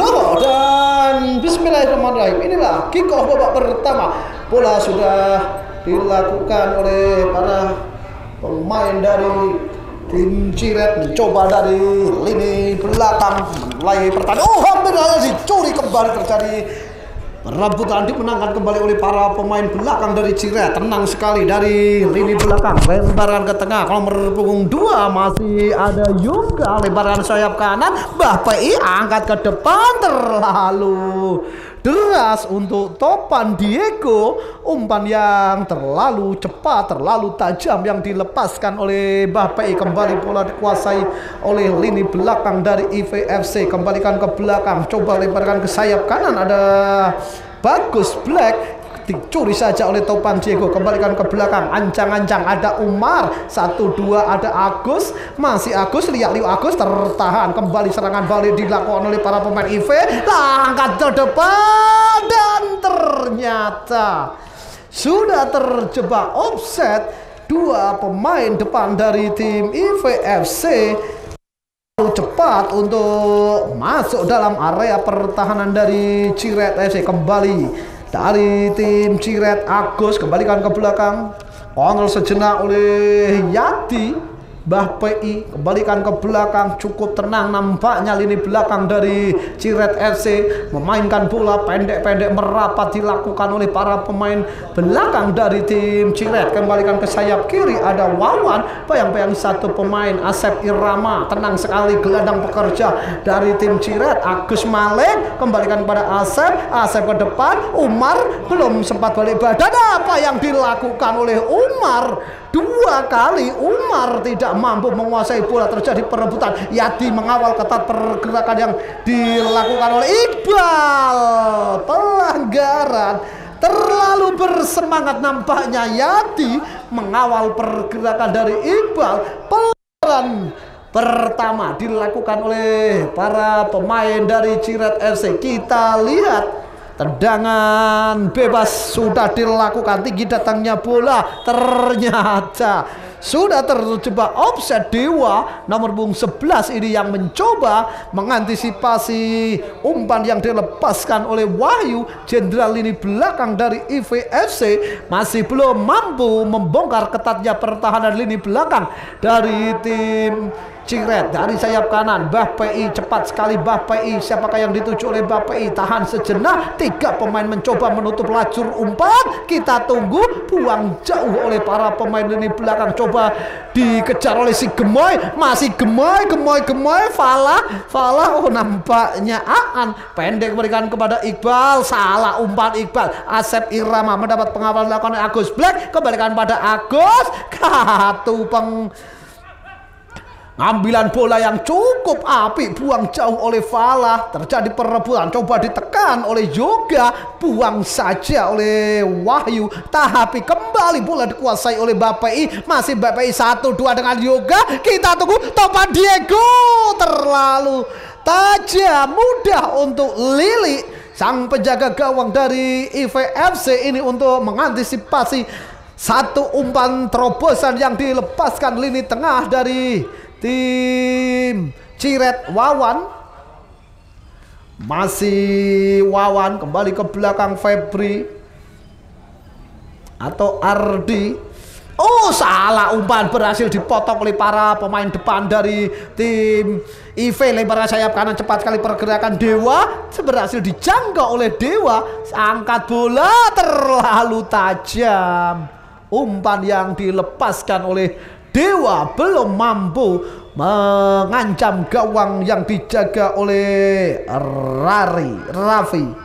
Dan bismillahirrahmanirrahim. Inilah kick off babak pertama. Bola sudah dilakukan oleh para pemain dari tim Ciret, mencoba dari lini belakang mulai pertandingan. Oh, hampir saja dicuri kembali, terjadi rebutan, dimenangkan kembali oleh para pemain belakang dari Ciret. Tenang sekali dari lini belakang, lemparan ke tengah. Nomor punggung 2 masih ada Yoga, lemparan sayap kanan. Mbah PI angkat ke depan, terlalu deras untuk Topan Diego. Umpan yang terlalu cepat, terlalu tajam yang dilepaskan oleh Mbah PI. Kembali bola dikuasai oleh lini belakang dari IVFC. Kembalikan ke belakang, coba lemparkan ke sayap kanan, ada Bagus Black, dicuri saja oleh Topan Diego. Kembalikan ke belakang, ancang-ancang, ada Umar, 1-2, ada Agus, masih Agus, lihat Agus tertahan. Kembali serangan balik dilakukan oleh para pemain IV, angkat ke depan, dan ternyata sudah terjebak offset. Dua pemain depan dari tim IVFC cepat untuk masuk dalam area pertahanan dari Ciret FC. Kembali dari tim Ciret, Agus kembalikan ke belakang, kontrol sejenak oleh Yati. Mbah PI kembalikan ke belakang, cukup tenang nampaknya lini belakang dari Ciret FC. Memainkan bola pendek-pendek merapat dilakukan oleh para pemain belakang dari tim Ciret. Kembalikan ke sayap kiri, ada Wawan, bayang-bayang satu pemain Asep Irama. Tenang sekali gelandang pekerja dari tim Ciret, Agus Malik. Kembalikan pada Asep, Asep ke depan, Umar belum sempat balik badan. Apa yang dilakukan oleh Umar? Dua kali Umar tidak mampu menguasai bola, terjadi perebutan. Yati mengawal ketat pergerakan yang dilakukan oleh Iqbal. Pelanggaran, terlalu bersemangat nampaknya Yati mengawal pergerakan dari Iqbal. Pelanggaran pertama dilakukan oleh para pemain dari Ciret FC. Kita lihat tendangan bebas sudah dilakukan, tinggi datangnya bola, ternyata sudah terjebak offset. Dewa nomor punggung 11 ini yang mencoba mengantisipasi umpan yang dilepaskan oleh Wahyu, jenderal lini belakang dari IVFC. Masih belum mampu membongkar ketatnya pertahanan lini belakang dari tim Ciret. Dari sayap kanan, Mbah PI cepat sekali. Mbah PI, siapakah yang dituju oleh Mbah PI? Tahan sejenak, tiga pemain mencoba menutup lajur umpan. Kita tunggu, buang jauh oleh para pemain lini belakang. Coba dikejar oleh si Gemoy, masih Gemoy. Falah, oh nampaknya Aan pendek berikan kepada Iqbal, salah umpan Iqbal. Asep Irama mendapat pengawal dilakukan oleh Agus Black, kembalikan pada Agus. Ngambilan bola yang cukup apik, buang jauh oleh Falah. Terjadi perebutan, coba ditekan oleh Yoga, buang saja oleh Wahyu. Tapi kembali bola dikuasai oleh Mbah PI. Masih Mbah PI 1-2 dengan Yoga. Kita tunggu, Topan Diego terlalu tajam, mudah untuk Lili, sang penjaga gawang dari IVFC ini, untuk mengantisipasi satu umpan terobosan yang dilepaskan lini tengah dari tim Ciret. Wawan, masih Wawan, kembali ke belakang Febri atau Ardi. Oh, salah umpan, berhasil dipotong oleh para pemain depan dari tim IV. Lemparan sayap kanan, cepat sekali pergerakan Dewa, berhasil dijangkau oleh Dewa. Angkat bola, terlalu tajam. Umpan yang dilepaskan oleh Dewa belum mampu mengancam gawang yang dijaga oleh Raffi.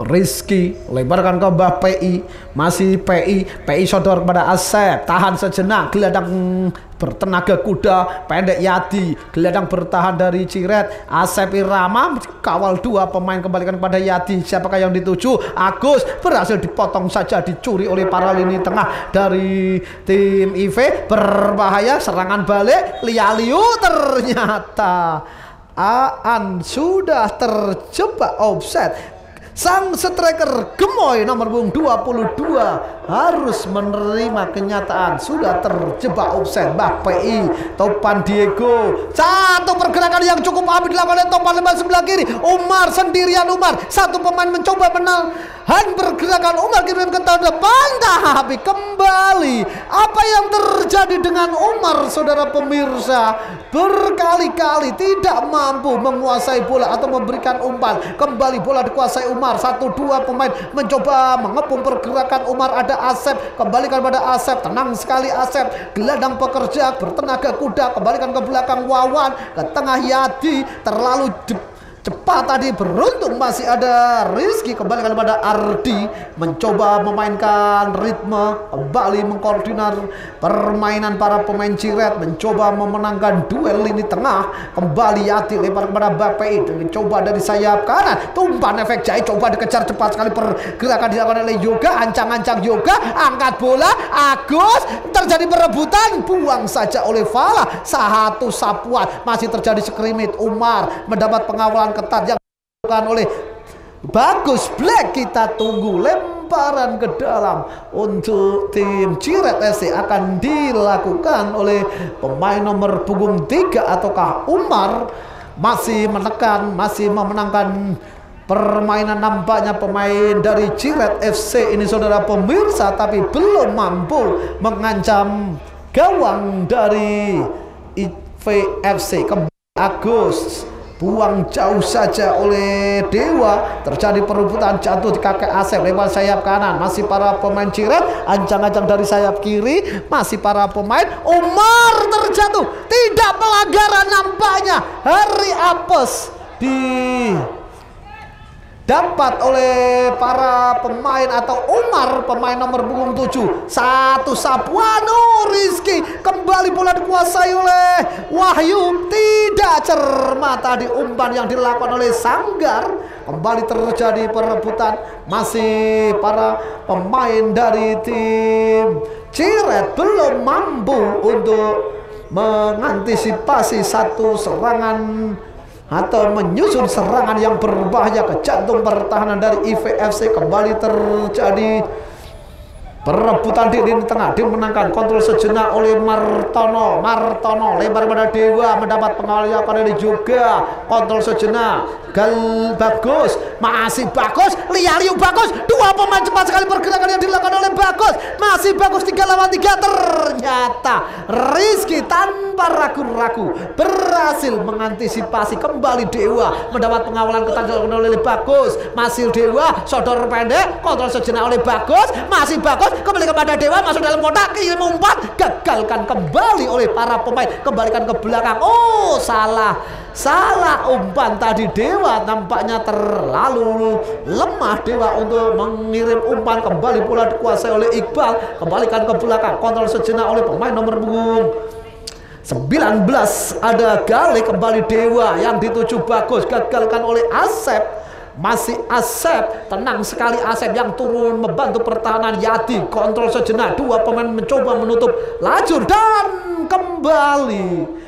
Rizky lebarkan ke Mbah PI, masih PI sodor kepada Asep, tahan sejenak, gelandang bertenaga kuda pendek Yadi, gelandang bertahan dari Ciret, Asep Irama kawal dua pemain, kembalikan kepada Yadi. Siapakah yang dituju? Agus, berhasil dipotong saja, dicuri oleh para lini tengah dari tim IV. Berbahaya, serangan balik Lialiu, ternyata Aan sudah terjebak offset. Sang striker Gemoy nomor punggung 22 harus menerima kenyataan sudah terjebak offside. Bapai Topan Diego, satu pergerakan yang cukup apik dilakukan oleh Topan lebar sebelah kiri. Umar sendirian, Umar satu pemain mencoba menahan pergerakan Umar kirim ke tahun depan, tapi kembali apa yang terjadi dengan Umar, saudara pemirsa, berkali-kali tidak mampu menguasai bola atau memberikan umpan. Kembali bola dikuasai Umar, 1-2 pemain mencoba mengepung pergerakan Umar. Ada Asep, kembalikan pada Asep, tenang sekali Asep, gelandang pekerja bertenaga kuda, kembalikan ke belakang Wawan, ke tengah Yadi, terlalu cepat tadi, beruntung masih ada Rizky, kembalikan kepada Ardi, mencoba memainkan ritme, kembali mengkoordinar permainan para pemain Ciret, mencoba memenangkan duel lini tengah. Kembali Yati lebar kepada Bapai, mencoba dari sayap kanan, tumpan efek Jai, coba dikejar cepat sekali, pergerakan dilakukan oleh Yoga, ancang-ancang Yoga, angkat bola, Agus, terjadi perebutan, buang saja oleh Fala, satu sapuan, masih terjadi skrimit. Umar mendapat pengawalan ketat yang dilakukan oleh Bagus Black. Kita tunggu lemparan ke dalam untuk tim Ciret FC akan dilakukan oleh pemain nomor punggung 3 ataukah Umar. Masih menekan, masih memenangkan permainan nampaknya pemain dari Ciret FC ini, saudara pemirsa, tapi belum mampu mengancam gawang dari IVFC. Kembali Agus, buang jauh saja oleh Dewa, terjadi perebutan, jatuh di kaki Asep lewat sayap kanan. Masih para pemain Ciret, ancang-ancang dari sayap kiri, masih para pemain. Umar terjatuh, tidak pelanggaran nampaknya. Hari apes dapat oleh para pemain atau Umar, pemain nomor punggung 7. Satu sapuan, Rizky, kembali bola dikuasai oleh Wahyu, tidak cermat tadi umpan yang dilakukan oleh Sanggar. Kembali terjadi perebutan, masih para pemain dari tim Ciret belum mampu untuk mengantisipasi satu serangan atau menyusun serangan yang berbahaya ke jantung pertahanan dari IVFC. Kembali terjadi perebutan di lini tengah, dimenangkan kontrol sejenak oleh Martono. Martono lebar pada Dewa, mendapat pengawalan dari juga, kontrol sejenak. Bagus, masih Bagus, Lialiu Bagus, dua pemain cepat sekali pergerakan yang dilakukan oleh Bagus, masih Bagus 3 lawan 3. Ternyata Rizky tanpa ragu-ragu berhasil mengantisipasi. Kembali Dewa mendapat pengawalan ketat oleh Bagus, masih Dewa, sodor pendek, kontrol sejenak oleh Bagus, masih Bagus, kembali kepada Dewa, masuk dalam kotak, kirim umpan, gagalkan kembali oleh para pemain, kembalikan ke belakang. Oh, salah umpan tadi Dewa, nampaknya terlalu lemah Dewa untuk mengirim umpan. Kembali bola dikuasai oleh Iqbal, kembalikan ke belakang, kontrol sejenak oleh pemain nomor punggung 19 ada Gale. Kembali Dewa yang dituju Bagus, gagalkan oleh Asep. Masih Asep, tenang sekali Asep yang turun membantu pertahanan. Yadi kontrol sejenak, dua pemain mencoba menutup lajur dan kembali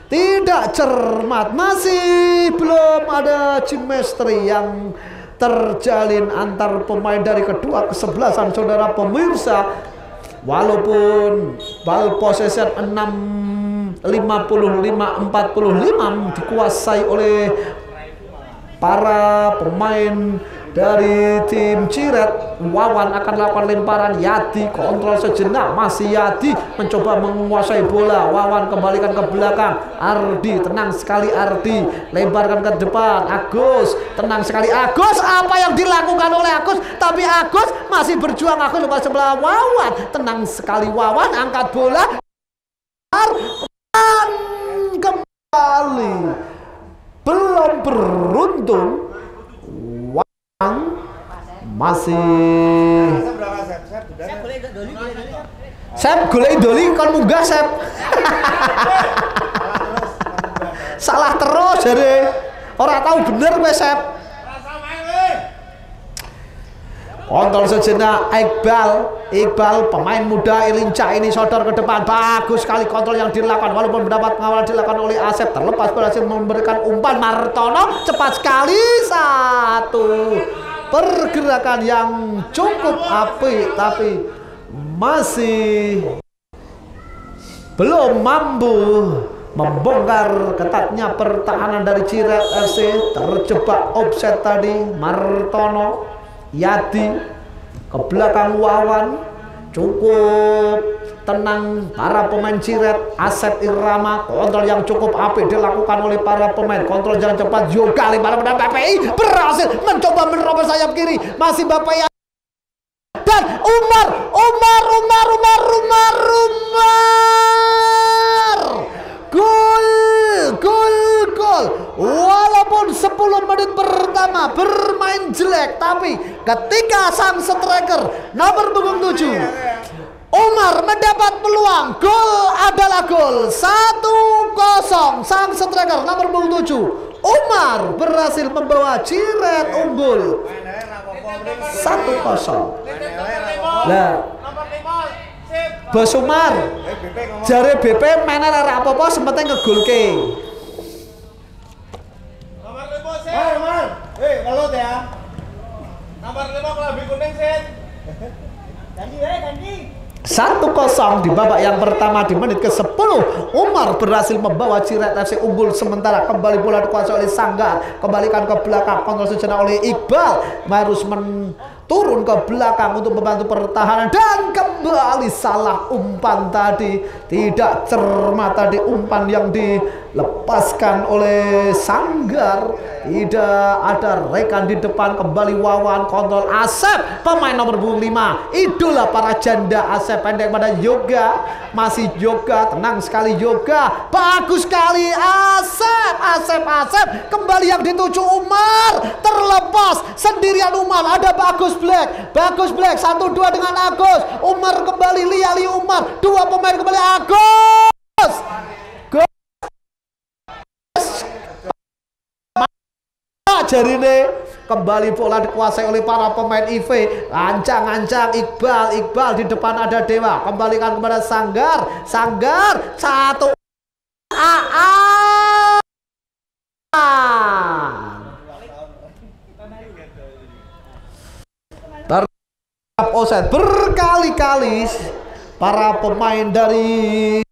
tidak cermat, masih belum ada chemistry yang terjalin antar pemain dari kedua kesebelasan, saudara pemirsa. Walaupun ball possession 55-45 dikuasai oleh para pemain dari tim Ciret, Wawan akan lakukan lemparan. Yadi kontrol sejenak, masih Yadi mencoba menguasai bola. Wawan kembalikan ke belakang. Ardi, tenang sekali Ardi, lebarkan ke depan. Agus, tenang sekali Agus. Apa yang dilakukan oleh Agus? Tapi Agus masih berjuang. Agus lepas sebelah Wawan, tenang sekali Wawan, angkat bola dan kembali belum beruntung. Masih Sep golek doli kon munggah Sep. Salah terus jare. Ora tahu bener kowe Sep. Kontrol sejenak Iqbal pemain muda Ilinca ini sodor ke depan. Bagus sekali kontrol yang dilakukan, walaupun mendapat pengawalan dilakukan oleh Asep. Terlepas berhasil memberikan umpan. Martono cepat sekali, satu pergerakan yang cukup apik, tapi masih belum mampu membongkar ketatnya pertahanan dari Ciret FC. Terjebak offset tadi. Martono, Yadi ke belakang Wawan, cukup tenang para pemain Ciret. Asep Irama, kontrol yang cukup apik dilakukan oleh para pemain. Kontrol jalan cepat juga para pemain BPI berhasil mencoba menerobos sayap kiri. Masih BPI dan Umar. Gol. Walaupun 10 menit pertama bermain jelek, tapi ketika sang striker nomor punggung 7 Umar mendapat peluang, gol adalah gol. 1-0. Sang striker nomor punggung 7 Umar berhasil membawa Ciret unggul 1-0. Lah, Bos Umar, jare BP mainnya ora apa-apa sementing ngegolke. Kalau ya. Nomor 5 kelambi kuning, Sit. Ganti. 1-0 di babak yang pertama di menit ke-10. Umar berhasil membawa Ciret FC unggul sementara. Kembali bola dikuasai oleh Sanggar, kembalikan ke belakang, kontrol sejenak oleh Iqbal. Harus turun ke belakang untuk membantu pertahanan dan kembali salah umpan tadi. Tidak cermat tadi umpan yang dilepaskan oleh Sanggar. Tidak ada rekan di depan. Kembali Wawan, kontrol Asep, pemain nomor 5, idola para janda. Asep pendek pada Yoga, masih Yoga, tenang sekali Yoga, bagus sekali Asep kembali yang dituju Umar, terlepas sendirian Umar, ada Bagus Black 1-2 dengan Agus. Umar kembali, Liali Umar, 2 pemain kembali Agus. Jarine kembali bola dikuasai oleh para pemain IV. Ancang-ancang Iqbal di depan ada Dewa, kembalikan kepada Sanggar 1 offset berkali-kali. Para pemain dari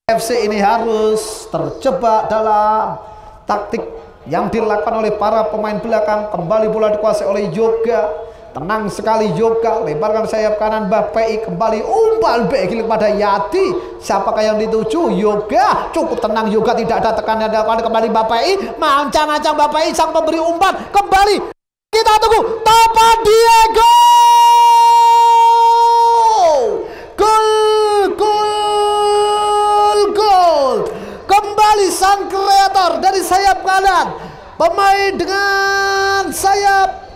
FC ini harus terjebak dalam taktik yang dilakukan oleh para pemain belakang. Kembali bola dikuasai oleh Yoga, tenang sekali Yoga, lebarkan sayap kanan BPI, kembali umpan back kepada Yati. Siapakah yang dituju? Yoga, cukup tenang Yoga, tidak ada tekanan. Kembali BPI, mancang-ancang BPI sang pemberi umpan, kembali kita tunggu Topan Diego. Gol. Kembali sang kreator dari sayap kanan. Pemain dengan sayap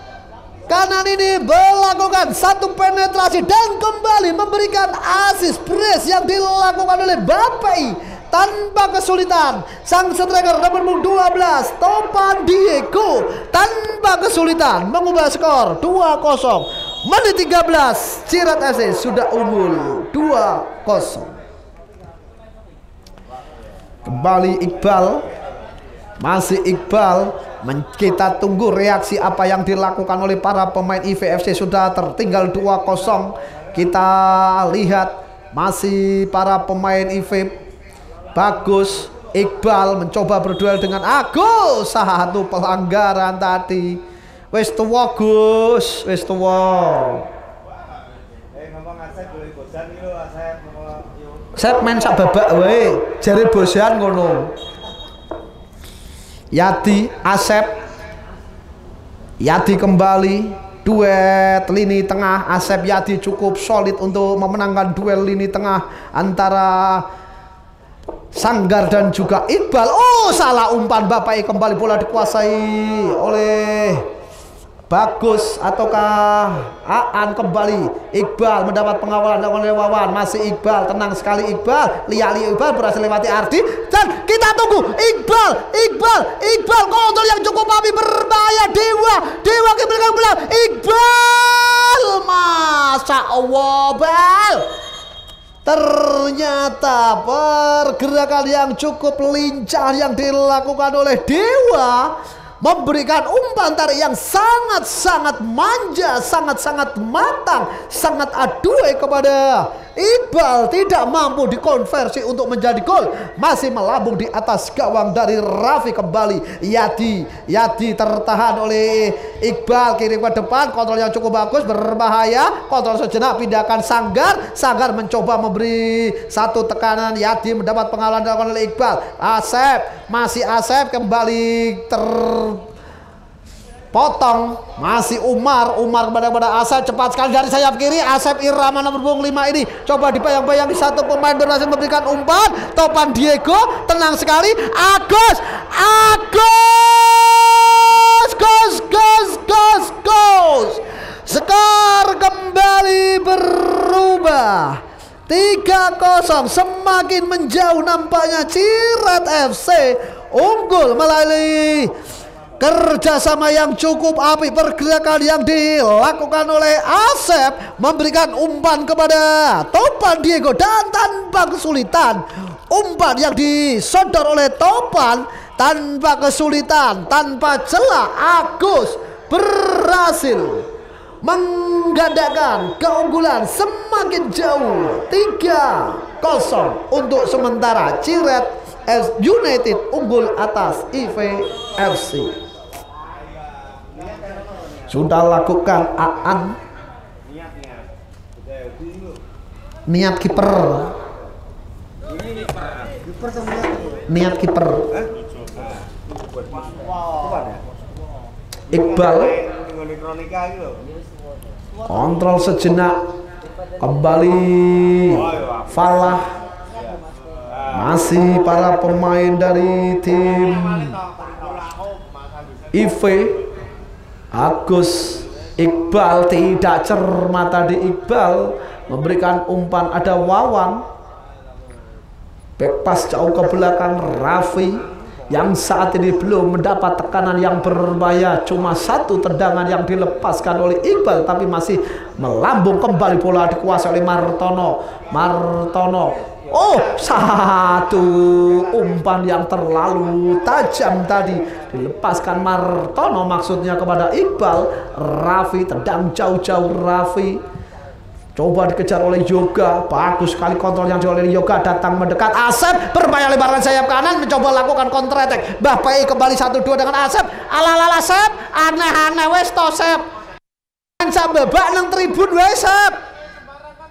kanan ini melakukan satu penetrasi dan kembali memberikan assist brace yang dilakukan oleh Bapai tanpa kesulitan. Sang striker nomor 12 Topan Diego tanpa kesulitan mengubah skor 2-0. Menit 13 Ciret FC sudah unggul 2-0. Kembali Iqbal, masih Iqbal. Kita tunggu reaksi apa yang dilakukan oleh para pemain IVFC. Sudah tertinggal 2-0. Kita lihat masih para pemain IV. Bagus, Iqbal mencoba berduel dengan Agus. Satu pelanggaran tadi. Wes tuwa Gus, wes tuwa. Saya main sak babak wae, jare bosan ngono. Yadi, Asep. Yadi kembali, duet lini tengah Asep Yadi cukup solid untuk memenangkan duel lini tengah antara Sanggar dan juga Iqbal. Oh, salah umpan Bapai, kembali bola dikuasai oleh Bagus ataukah Aan. Kembali Iqbal mendapat pengawalan oleh Wawan, masih Iqbal, tenang sekali Iqbal. Liali Iqbal berhasil lewati Ardi dan kita tunggu Iqbal kontrol yang cukup api, berbahaya. Dewa ke belakang Iqbal, Masya Allah bal. Ternyata pergerakan yang cukup lincah yang dilakukan oleh Dewa memberikan umpan tarik yang sangat-sangat manja, sangat-sangat matang, sangat aduai kepada Iqbal. Tidak mampu dikonversi untuk menjadi gol. Masih melambung di atas gawang dari Raffi. Kembali Yadi tertahan oleh Iqbal, kirim ke depan, kontrol yang cukup bagus, berbahaya, kontrol sejenak, pindahkan Sanggar mencoba memberi satu tekanan. Yadi mendapat pengalaman dilakukan oleh Iqbal. Masih Asep kembali potong, masih Umar kepada Asep, cepat sekali dari sayap kiri. Asep irama nomor punggung 5 ini coba dibayang-bayangi satu pemain berhasil memberikan umpan. Topan Diego tenang sekali. Agus skor kembali berubah 3-0, semakin menjauh nampaknya. Ciret FC unggul melalui kerjasama yang cukup apik, pergerakan yang dilakukan oleh Asep, memberikan umpan kepada Topan Diego dan tanpa kesulitan umpan yang disodor oleh Topan tanpa kesulitan, tanpa celah, Agus berhasil menggandakan keunggulan semakin jauh 3-0 untuk sementara. Ciret United unggul atas IVFC. Sudah lakukan Aan, niat kiper, Iqbal kontrol sejenak, kembali Falah, masih para pemain dari tim IV. Agus, Iqbal tidak cermat tadi. Iqbal memberikan umpan, ada Wawan, back pass jauh ke belakang. Raffi yang saat ini belum mendapat tekanan yang berbahaya, cuma satu tendangan yang dilepaskan oleh Iqbal, tapi masih melambung. Kembali bola dikuasai oleh Martono. Oh, satu umpan yang terlalu tajam tadi dilepaskan Martono, maksudnya kepada Iqbal. Raffi tendang jauh-jauh. Raffi coba dikejar oleh Yoga, bagus sekali kontrol yang oleh Yoga, datang mendekat. Asep berbahaya lebaran sayap kanan, mencoba lakukan counter attack. Mbah Pai kembali 1-2 dengan Asep. Ala-ala Asep, aneh-aneh wes to Sep. Sambil bak nang tribun wes Sep.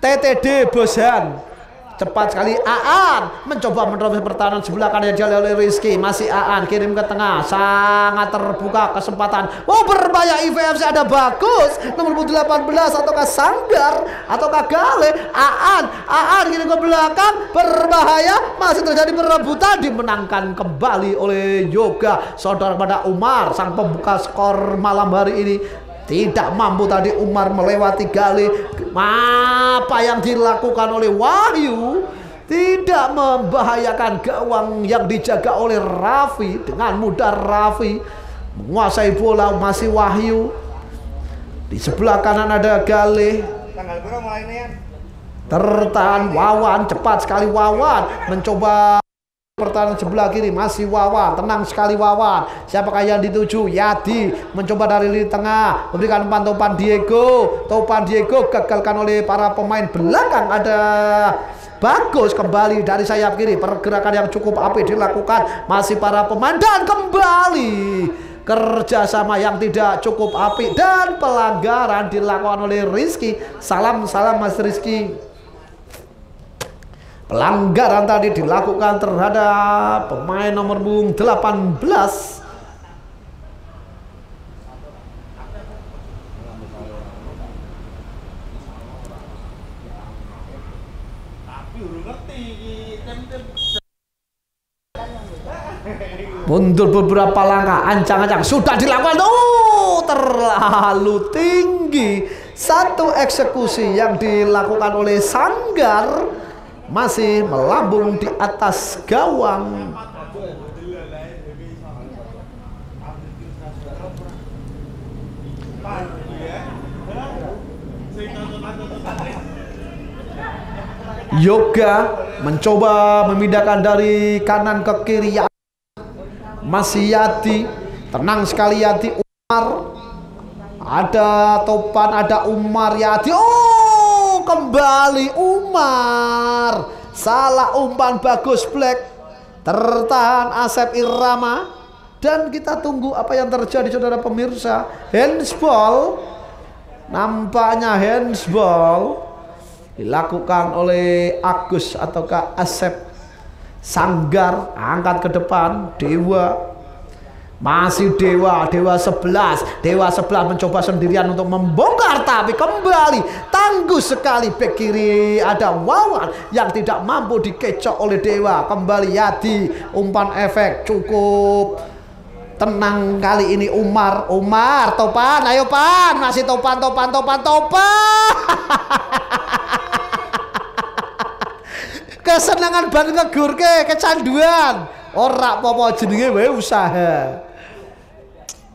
TTD Bosan. Cepat sekali Aan mencoba menerobos pertahanan sebelah kanan yang oleh Rizky. Masih Aan kirim ke tengah, sangat terbuka kesempatan. Oh, berbahaya IVFC, ada bagus nomor 18 ataukah Sanggar ataukah Gale. Aan kirim ke belakang, berbahaya, masih terjadi perebutan, dimenangkan kembali oleh Yoga. Saudara pada Umar, sang pembuka skor malam hari ini. Tidak mampu tadi Umar melewati Gale. Apa yang dilakukan oleh Wahyu tidak membahayakan gawang yang dijaga oleh Raffi. Dengan mudah Raffi menguasai bola. Masih Wahyu. Di sebelah kanan ada Gale. Tertahan Wawan, cepat sekali Wawan mencoba pertahanan sebelah kiri. Masih Wawan, tenang sekali Wawan. Siapakah yang dituju? Yadi mencoba dari lini tengah, memberikan umpan Topan Diego gagalkan oleh para pemain belakang. Ada bagus kembali dari sayap kiri, pergerakan yang cukup apik dilakukan masih para pemain, dan kembali kerjasama yang tidak cukup apik dan pelanggaran dilakukan oleh Rizky. Salam Mas Rizky. Pelanggaran tadi dilakukan terhadap pemain nomor punggung 18. Mundur beberapa langkah, ancang-ancang sudah dilakukan. Oh, terlalu tinggi. Satu eksekusi yang dilakukan oleh Sanggar masih melambung di atas gawang. Yoga mencoba memindahkan dari kanan ke kiri. Masih Yadi tenang sekali Yadi. Umar, ada Topan, ada Umar, Yadi. Oh, kembali Umar, salah umpan bagus Black, tertahan Asep Irama. Dan kita tunggu apa yang terjadi saudara pemirsa. Handsball, nampaknya handsball dilakukan oleh Agus ataukah Asep. Sanggar angkat ke depan. Dewa, masih Dewa 11 mencoba sendirian untuk membongkar, tapi kembali tangguh sekali bek kiri. Ada Wawan yang tidak mampu dikecok oleh Dewa. Kembali Yadi, umpan efek cukup tenang kali ini. Umar, Topan, ayo Pan, masih Topan. Kesenangan ban ngegurke, kecanduan. Ora popo jenenge wae usaha.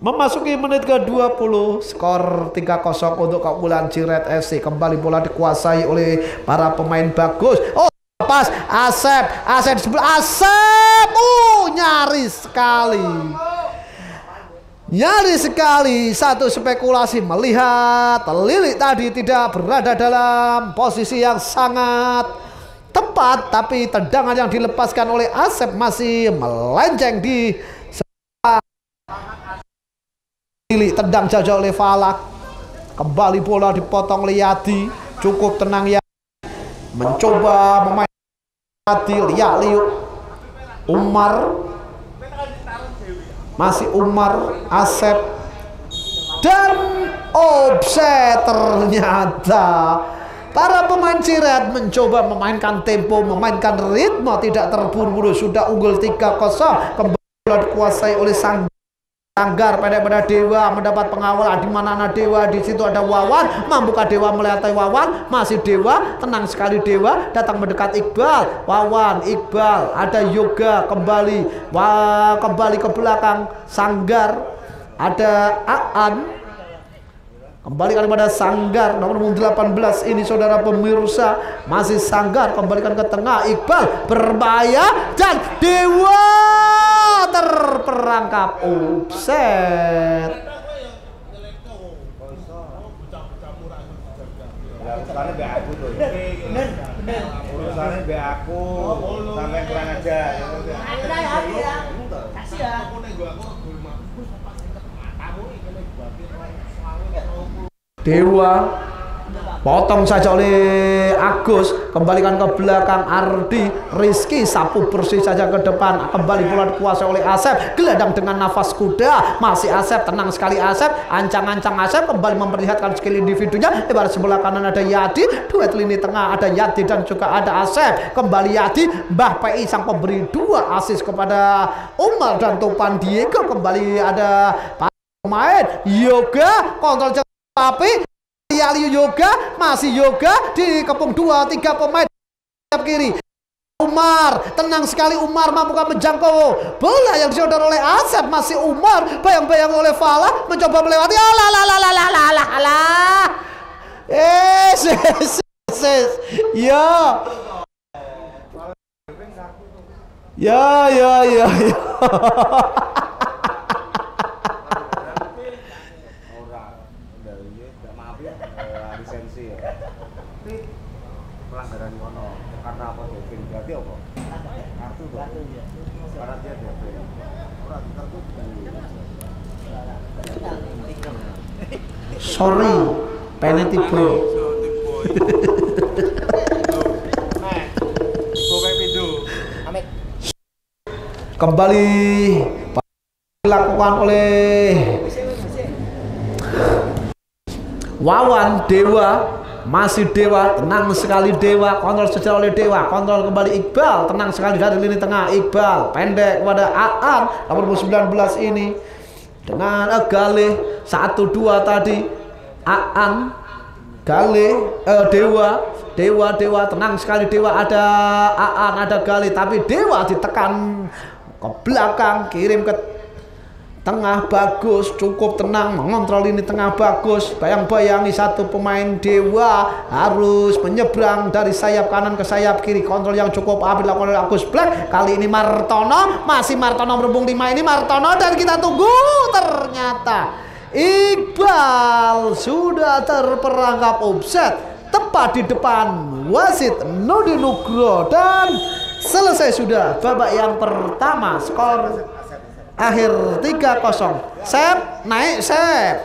Memasuki menit ke-20, skor 3-0 untuk keunggulan Ciret FC. Kembali bola dikuasai oleh para pemain bagus. Oh, pas Asep di sebelah Asep. Nyaris sekali. Satu spekulasi melihat Lilik tadi tidak berada dalam posisi yang sangat tepat, tapi tendangan yang dilepaskan oleh Asep masih melenceng di Lilik. Tendang jauh oleh Falak. Kembali bola dipotong oleh Yadi. Cukup tenang ya, mencoba memain Yadi. Liuk Umar, masih Umar, Asep, dan offset. Ternyata para pemain Ciret mencoba memainkan tempo, memainkan ritme, tidak terburu-buru. Sudah unggul 3-0. Kembali dikuasai oleh Sanggar. Pendek pada Dewa, mendapat pengawal. Di mana ada Dewa? Di situ ada Wawan. Mampukah Dewa melihatai Wawan? Masih Dewa, tenang sekali Dewa, datang mendekat Iqbal. Wawan, Iqbal, ada Yoga kembali. Kembali ke belakang Sanggar. Ada Aan. Kembalikan kepada Sanggar nomor 18 ini saudara pemirsa. Masih Sanggar, kembalikan ke tengah. Iqbal berbahaya dan Dewa terperangkap offset. Urusannya be aku tuh. Bener. Urusannya be aku. Sampai kurang ajar. Kasih ya. Dewa potong saja oleh Agus. Kembalikan ke belakang Ardi. Rizky sapu bersih saja ke depan. Kembali bola dikuasai oleh Asep. Gelandang dengan nafas kuda. Masih Asep, tenang sekali Asep. Ancang-ancang Asep. Kembali memperlihatkan skill individunya. Lebar sebelah kanan ada Yadi. Duet lini tengah ada Yadi dan juga ada Asep. Kembali Yadi. Mbah PI sang pemberi 2 assist kepada Umar dan Topan Diego. Kembali ada pemain Yoga. Kontrol tapi Aliu Yoga, masih Yoga dikepung 2-3 pemain kiri. Umar, tenang sekali Umar, mampukah menjangkau bola yang disodor oleh Asep. Masih Umar, bayang-bayang oleh Fala, mencoba melewati. Ya. Lisensi ya. Pelanggaran kono karena apa Devin? Berarti apa? Kartu tuh. Karena dia Devin. Sorry, penalty bro. Kembali dilakukan oleh Wawan. Dewa, masih Dewa, tenang sekali Dewa, kontrol saja oleh Dewa, kontrol kembali Iqbal, tenang sekali dari lini tengah Iqbal, pendek kepada Aan nomor 19 ini dengan Galih 1-2 tadi. Aan, Galih, Dewa, tenang sekali Dewa, ada Aan, ada Galih, tapi Dewa ditekan ke belakang, kirim ke Tengah bagus, cukup tenang mengontrol ini tengah bagus. Bayang-bayangi satu pemain dewa harus menyeberang dari sayap kanan ke sayap kiri. Kontrol yang cukup apik dilakukan oleh Agus Black. Kali ini Martono, masih Martono berhubung 5 ini Martono, dan kita tunggu. Ternyata Iqbal sudah terperangkap offset tepat di depan wasit Nudi Nugroho, dan selesai sudah babak yang pertama. Skor akhir 3-0. Sep, naik Sep.